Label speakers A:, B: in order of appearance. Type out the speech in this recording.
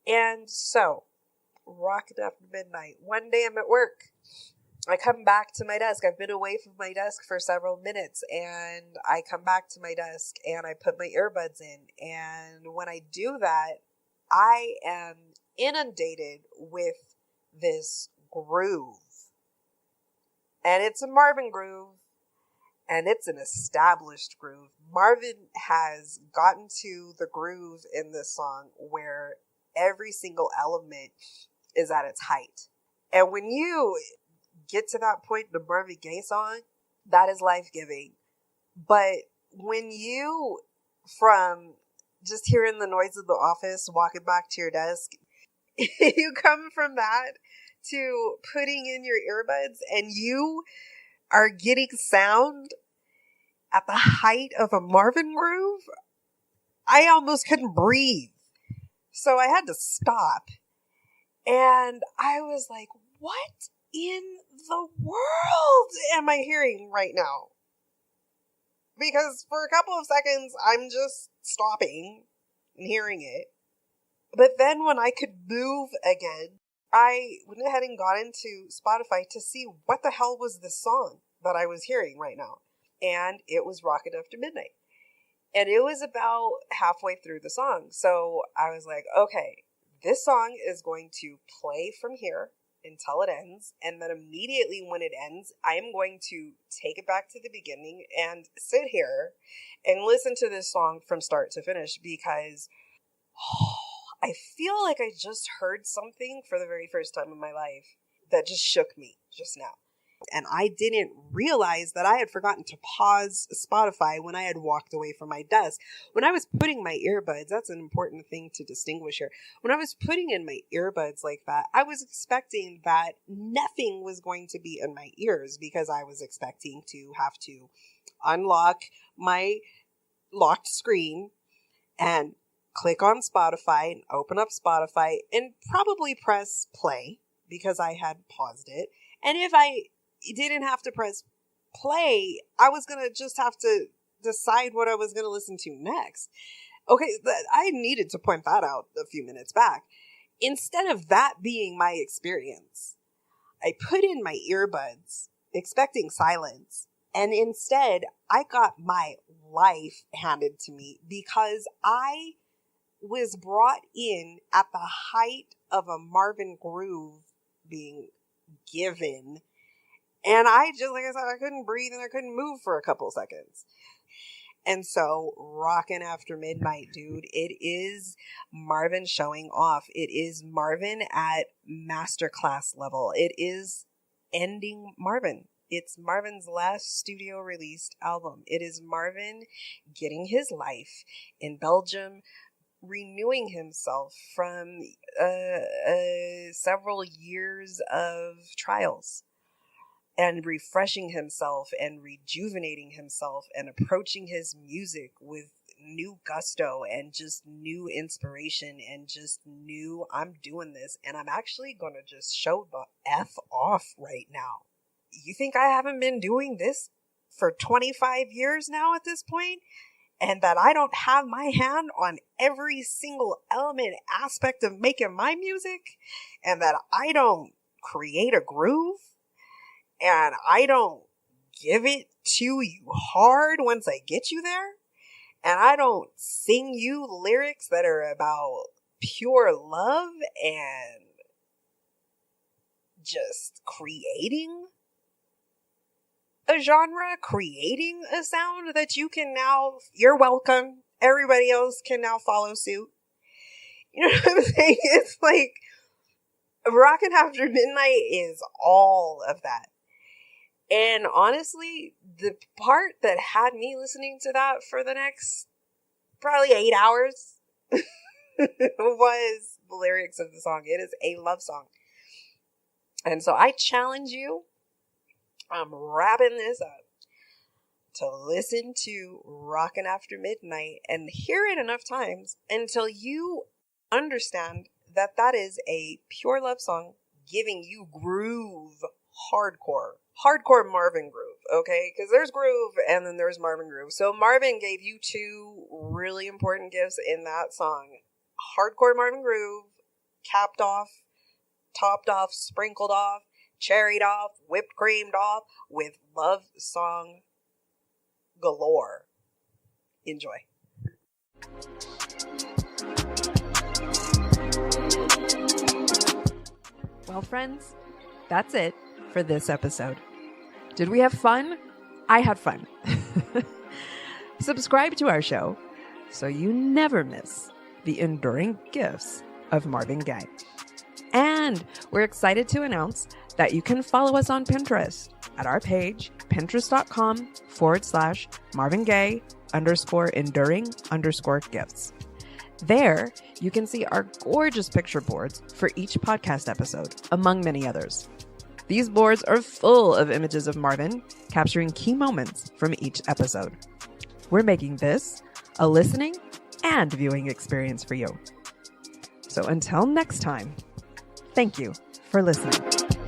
A: And so, rocking after midnight. One day I'm at work. I come back to my desk. I've been away from my desk for several minutes, and I come back to my desk and I put my earbuds in. And when I do that, I am inundated with this groove. And it's a Marvin groove, and it's an established groove. Marvin has gotten to the groove in this song where every single element is at its height. And when you get to that point in the Marvin Gaye song, that is life-giving. But when you, from just hearing the noise of the office, walking back to your desk, you come from that to putting in your earbuds and you are getting sound at the height of a Marvin groove, I almost couldn't breathe. So I had to stop. And I was like, what in the world am I hearing right now? Because for a couple of seconds, I'm just stopping and hearing it. But then when I could move again, I went ahead and got into Spotify to see what the hell was the song that I was hearing right now. And it was Rockin' After Midnight. And it was about halfway through the song. So I was like, okay, this song is going to play from here until it ends. And then immediately when it ends, I am going to take it back to the beginning and sit here and listen to this song from start to finish, because I feel like I just heard something for the very first time in my life that just shook me just now. And I didn't realize that I had forgotten to pause Spotify when I had walked away from my desk. When I was putting my earbuds, that's an important thing to distinguish here. When I was putting in my earbuds like that, I was expecting that nothing was going to be in my ears, because I was expecting to have to unlock my locked screen and click on Spotify and open up Spotify and probably press play because I had paused it. And if I didn't have to press play, I was going to just have to decide what I was going to listen to next. Okay, I needed to point that out a few minutes back. Instead of that being my experience, I put in my earbuds expecting silence. And instead, I got my life handed to me, because I was brought in at the height of a Marvin groove being given. And I just, like I said, I couldn't breathe and I couldn't move for a couple seconds. And so, Rockin' After Midnight, dude, it is Marvin showing off. It is Marvin at masterclass level. It is ending Marvin. It's Marvin's last studio released album. It is Marvin getting his life in Belgium, renewing himself from several years of trials, and refreshing himself and rejuvenating himself and approaching his music with new gusto and just new inspiration and just new, I'm doing this and I'm actually going to just show the F off right now. You think I haven't been doing this for 25 years now at this point? And that I don't have my hand on every single element, aspect of making my music? And that I don't create a groove? And I don't give it to you hard once I get you there? And I don't sing you lyrics that are about pure love and just creating a genre, creating a sound that you can now, you're welcome. Everybody else can now follow suit. You know what I'm saying? It's like, Rockin' After Midnight is all of that. And honestly, the part that had me listening to that for the next probably 8 hours was the lyrics of the song. It is a love song. And so I challenge you, I'm wrapping this up, to listen to Rockin' After Midnight and hear it enough times until you understand that that is a pure love song giving you groove, hardcore Marvin groove, okay? Because there's groove and then there's Marvin groove. So Marvin gave you two really important gifts in that song. Hardcore Marvin groove capped off, topped off, sprinkled off, cherried off, whipped creamed off with love song galore. Enjoy. Well, friends, that's it for this episode. Did we have fun? I had fun. Subscribe to our show so you never miss the enduring gifts of Marvin Gaye. And we're excited to announce that you can follow us on Pinterest at our page, pinterest.com/Marvin Gaye _enduring_gifts. There, you can see our gorgeous picture boards for each podcast episode, among many others. These boards are full of images of Marvin, capturing key moments from each episode. We're making this a listening and viewing experience for you. So until next time, thank you for listening.